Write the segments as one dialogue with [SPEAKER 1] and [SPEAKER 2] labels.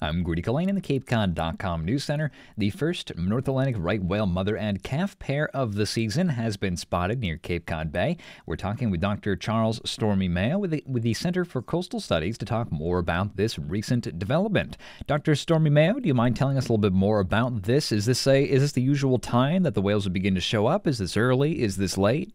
[SPEAKER 1] I'm Grudy Colleen in the CapeCod.com News Center. The first North Atlantic right whale mother and calf pair of the season has been spotted near Cape Cod Bay. We're talking with Dr. Charles Stormy Mayo with the Center for Coastal Studies to talk more about this recent development. Dr. Stormy Mayo, do you mind telling us a little bit more about this? Is this the usual time that the whales would begin to show up? Is this early? Is this late?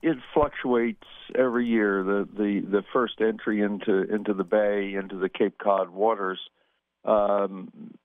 [SPEAKER 2] It fluctuates every year. The first entry into the bay, into the Cape Cod waters. So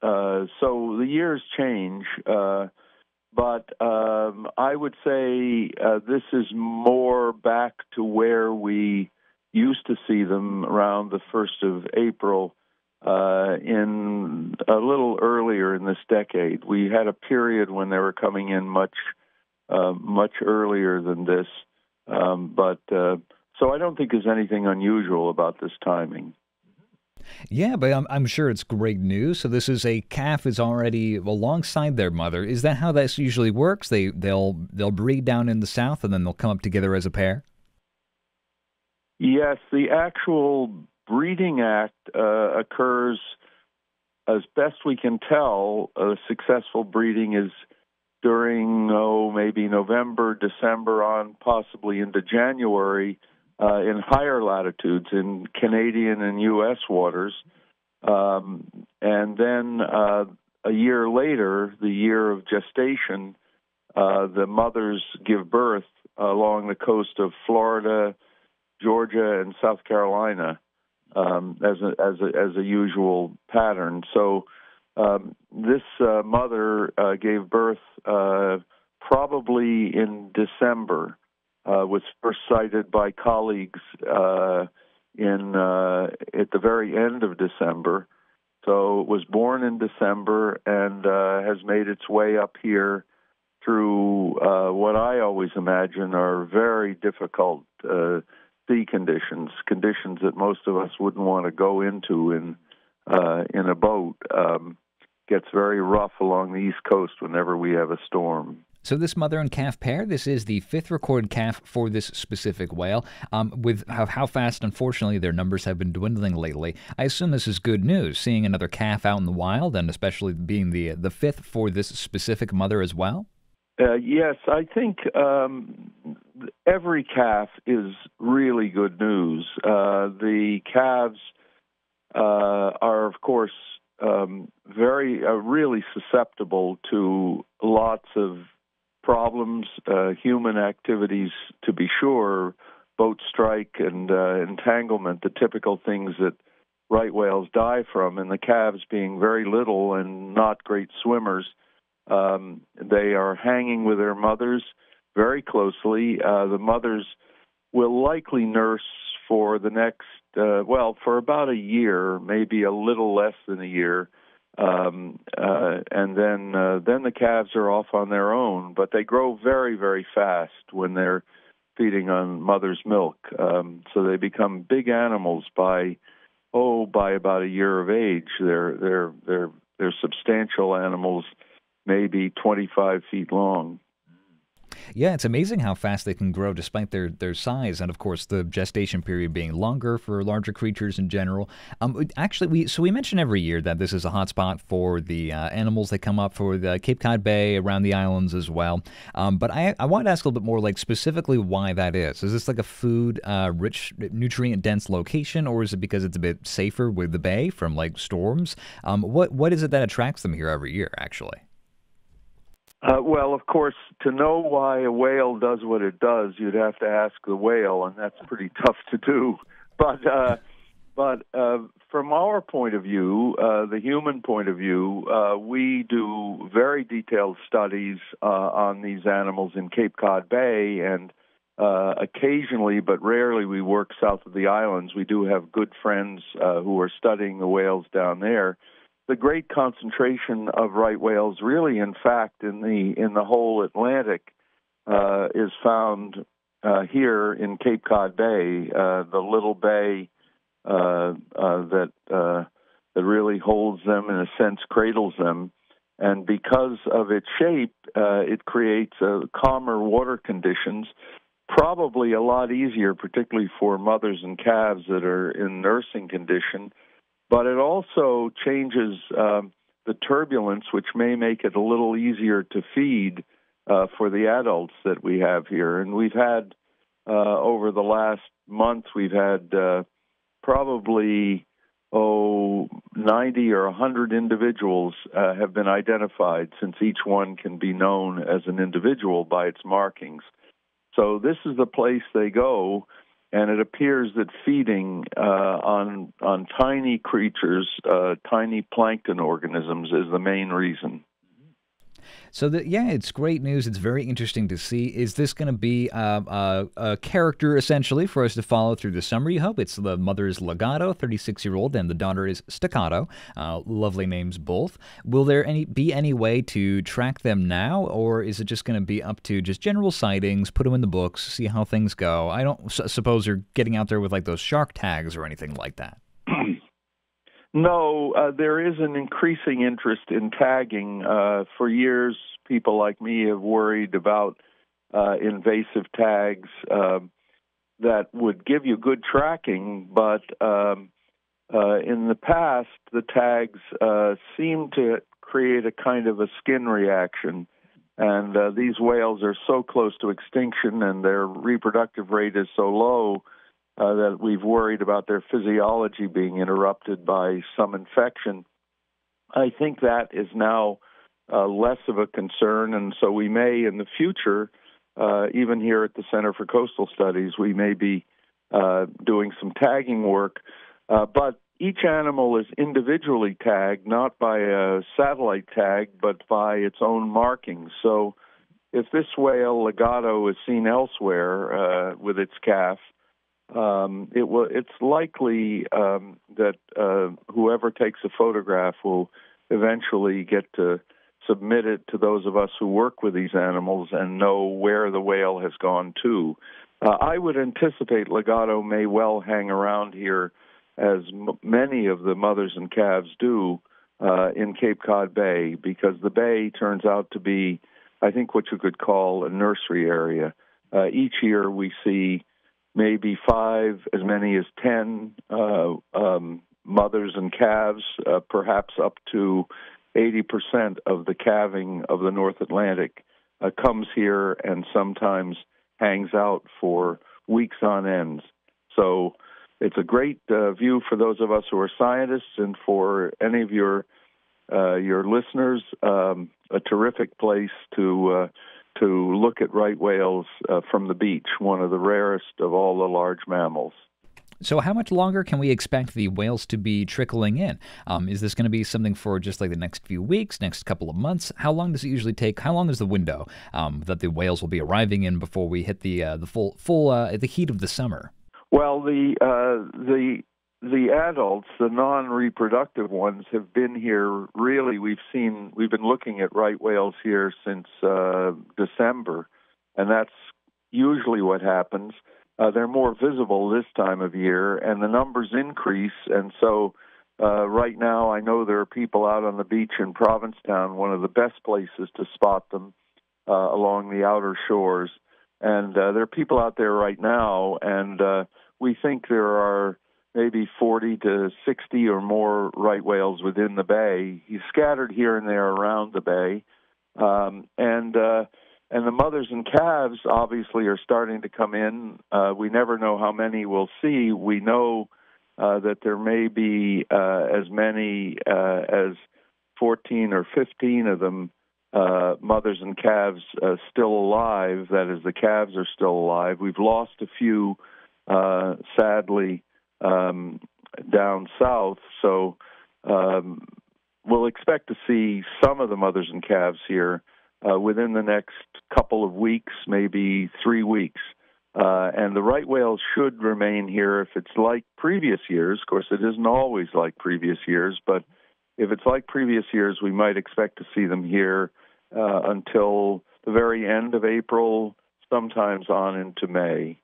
[SPEAKER 2] the years change, but I would say this is more back to where we used to see them around the 1st of April. In a little earlier in this decade, we had a period when they were coming in much earlier than this, so I don't think there's anything unusual about this timing.
[SPEAKER 1] Yeah, but I'm sure it's great news. So this is a calf is already alongside their mother. Is that how this usually works? They'll breed down in the south and then they'll come up together as a pair?
[SPEAKER 2] Yes, the actual breeding act occurs, as best we can tell. Successful breeding is during, maybe November, December on, possibly into January, in higher latitudes, in Canadian and U.S. waters. And then a year later, the year of gestation, the mothers give birth along the coast of Florida, Georgia, and South Carolina, as a usual pattern. So this mother gave birth probably in December, was first sighted by colleagues at the very end of December. So it was born in December and has made its way up here through what I always imagine are very difficult sea conditions that most of us wouldn't want to go into in a boat. Gets very rough along the East Coast whenever we have a storm.
[SPEAKER 1] So this mother and calf pair, this is the 5th recorded calf for this specific whale. With how fast, unfortunately, their numbers have been dwindling lately, I assume this is good news, seeing another calf out in the wild, and especially being the 5th for this specific mother as well?
[SPEAKER 2] Yes, I think every calf is really good news. The calves are, of course, really susceptible to lots of problems, human activities, to be sure, boat strike and entanglement, the typical things that right whales die from, and the calves being very little and not great swimmers. They are hanging with their mothers very closely. The mothers will likely nurse for the next, for about a year, maybe a little less than a year, and then the calves are off on their own. But they grow very, very fast when they're feeding on mother's milk, so they become big animals by about a year of age. They're substantial animals, maybe 25 feet long.
[SPEAKER 1] Yeah, it's amazing how fast they can grow despite their size, and of course the gestation period being longer for larger creatures in general. Actually, we mention every year that this is a hot spot for the animals that come up for the Cape Cod Bay, around the islands as well. But I want to ask a little bit more, like specifically why that is. Is this like a food rich, nutrient dense location, or is it because it's a bit safer with the bay from like storms? What is it that attracts them here every year, actually?
[SPEAKER 2] Well, of course, to know why a whale does what it does, you'd have to ask the whale, and that's pretty tough to do. But from our point of view, the human point of view, we do very detailed studies on these animals in Cape Cod Bay, and occasionally, but rarely, we work south of the islands. We do have good friends who are studying the whales down there. The great concentration of right whales, really, in fact, in the whole Atlantic, is found here in Cape Cod Bay, the little bay that really holds them, in a sense, cradles them. And because of its shape, it creates calmer water conditions, probably a lot easier, particularly for mothers and calves that are in nursing condition. but it also changes the turbulence, which may make it a little easier to feed for the adults that we have here. And we've had, over the last month, we've had probably 90 or 100 individuals have been identified, since each one can be known as an individual by its markings. So this is the place they go, and it appears that feeding on tiny creatures, tiny plankton organisms, is the main reason.
[SPEAKER 1] So, yeah, it's great news. It's very interesting to see. Is this going to be a character, essentially, for us to follow through the summer, you hope? It's the mother is Legato, 36-year-old, and the daughter is Staccato. Lovely names both. Will there be any way to track them now, or is it just going to be up to just general sightings, put them in the books, see how things go? I don't suppose you're getting out there with, like, those shark tags or anything like that.
[SPEAKER 2] No, there is an increasing interest in tagging. For years, people like me have worried about invasive tags that would give you good tracking, but in the past, the tags seem to create a kind of a skin reaction. And these whales are so close to extinction, and their reproductive rate is so low that we've worried about their physiology being interrupted by some infection. I think that is now less of a concern, and so we may in the future, even here at the Center for Coastal Studies, we may be doing some tagging work. But each animal is individually tagged, not by a satellite tag, but by its own markings. So if this whale, Legato, is seen elsewhere with its calf, it's likely that whoever takes a photograph will eventually get to submit it to those of us who work with these animals and know where the whale has gone to. I would anticipate Legato may well hang around here, as many of the mothers and calves do in Cape Cod Bay, because the bay turns out to be, I think, what you could call a nursery area. Each year we see maybe 5, as many as 10 mothers and calves, perhaps up to 80% of the calving of the North Atlantic comes here and sometimes hangs out for weeks on end. So it's a great view for those of us who are scientists, and for any of your listeners, a terrific place to look at right whales from the beach, one of the rarest of all the large mammals.
[SPEAKER 1] So how much longer can we expect the whales to be trickling in? Is this going to be something for just like the next few weeks, next couple of months? How long does it usually take? How long is the window that the whales will be arriving in before we hit the the heat of the summer?
[SPEAKER 2] Well, the adults, the non-reproductive ones, have been here. Really, we've been looking at right whales here since December, and that's usually what happens. They're more visible this time of year, and the numbers increase. And so right now, I know there are people out on the beach in Provincetown, one of the best places to spot them along the outer shores. And there are people out there right now, and we think there are maybe 40 to 60 or more right whales within the bay. He's scattered here and there around the bay. And the mothers and calves obviously are starting to come in. We never know how many we'll see. We know that there may be as many as 14 or 15 of them, mothers and calves, still alive. That is, the calves are still alive. We've lost a few, sadly, down south. So we'll expect to see some of the mothers and calves here within the next couple of weeks, maybe 3 weeks. And the right whales should remain here if it's like previous years. Of course, it isn't always like previous years, but if it's like previous years, we might expect to see them here until the very end of April, sometimes on into May.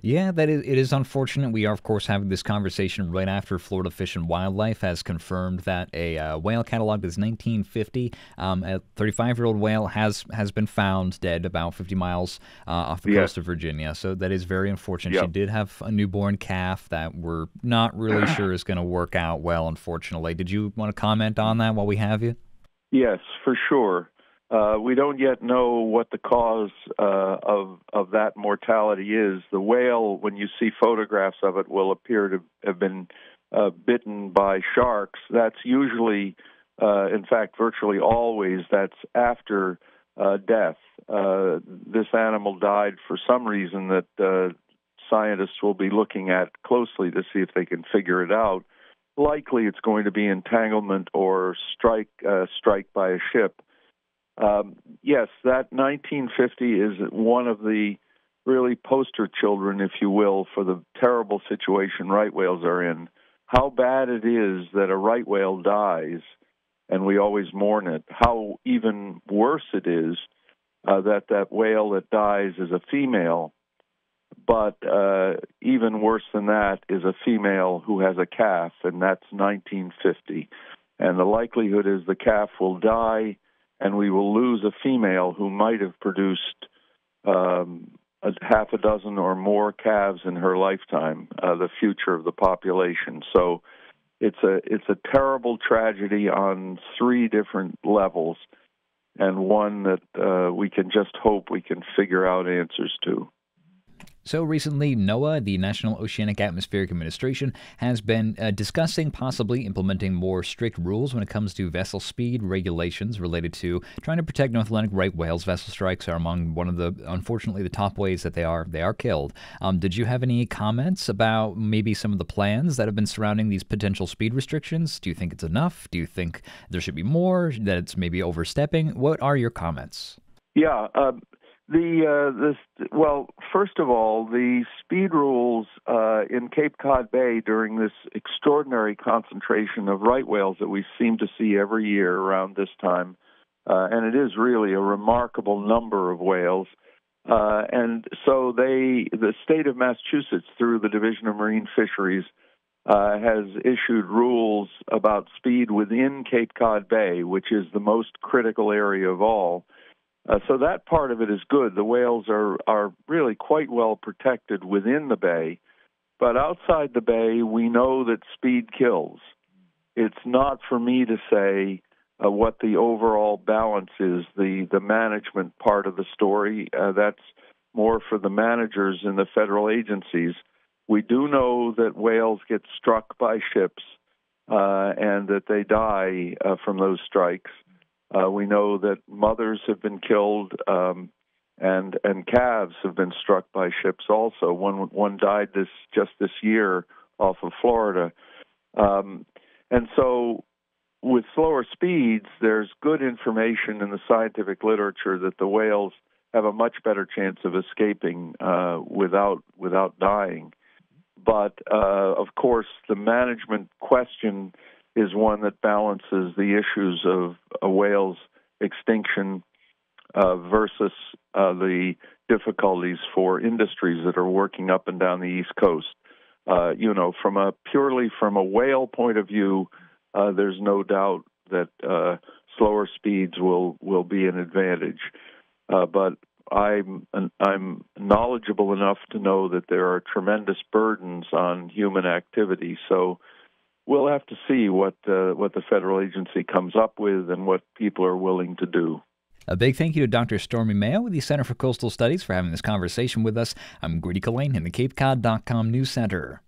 [SPEAKER 1] Yeah, it is unfortunate. We are, of course, having this conversation right after Florida Fish and Wildlife has confirmed that a whale cataloged as 1950, a 35-year-old whale has been found dead about 50 miles off the
[SPEAKER 2] Yes.
[SPEAKER 1] coast of Virginia. So that is very unfortunate. She
[SPEAKER 2] Yep.
[SPEAKER 1] did have a newborn calf that we're not really sure is going to work out well, unfortunately. Did you want to comment on that while we have you?
[SPEAKER 2] Yes, for sure. We don't yet know what the cause of that mortality is. The whale, when you see photographs of it, will appear to have been bitten by sharks. That's usually, in fact, virtually always, that's after death. This animal died for some reason that scientists will be looking at closely to see if they can figure it out. Likely, it's going to be entanglement or strike by a ship. Yes, that 1950 is one of the really poster children, if you will, for the terrible situation right whales are in. How bad it is that a right whale dies, and we always mourn it. How even worse it is that whale that dies is a female. But even worse than that is a female who has a calf, and that's 1950. And the likelihood is the calf will die, and we will lose a female who might have produced a half a dozen or more calves in her lifetime, the future of the population. So it's a terrible tragedy on three different levels, and one that we can just hope we can figure out answers to.
[SPEAKER 1] So recently, NOAA, the National Oceanic Atmospheric Administration, has been discussing possibly implementing more strict rules when it comes to vessel speed regulations related to trying to protect North Atlantic right whales. Vessel strikes are among one of the, unfortunately, the top ways that they are killed. Did you have any comments about maybe some of the plans that have been surrounding these potential speed restrictions? Do you think it's enough? Do you think there should be more? That it's maybe overstepping? What are your comments?
[SPEAKER 2] Yeah. Well, first of all, the speed rules in Cape Cod Bay during this extraordinary concentration of right whales that we seem to see every year around this time, and it is really a remarkable number of whales. And so the state of Massachusetts, through the Division of Marine Fisheries, has issued rules about speed within Cape Cod Bay, which is the most critical area of all. So that part of it is good. The whales are really quite well protected within the bay. But outside the bay, we know that speed kills. It's not for me to say what the overall balance is, the management part of the story. That's more for the managers in the federal agencies. We do know that whales get struck by ships and that they die from those strikes. We know that mothers have been killed and calves have been struck by ships also. One died just this year off of Florida. And so with slower speeds, there's good information in the scientific literature that the whales have a much better chance of escaping without dying. But, of course, the management question is one that balances the issues of a whale's extinction versus the difficulties for industries that are working up and down the East Coast. Purely from a whale point of view, there's no doubt that slower speeds will be an advantage. But I'm knowledgeable enough to know that there are tremendous burdens on human activity. So we'll have to see what the federal agency comes up with and what people are willing to do.
[SPEAKER 1] A big thank you to Dr. Stormy Mayo with the Center for Coastal Studies for having this conversation with us. I'm Grady Collane in the CapeCod.com News Center.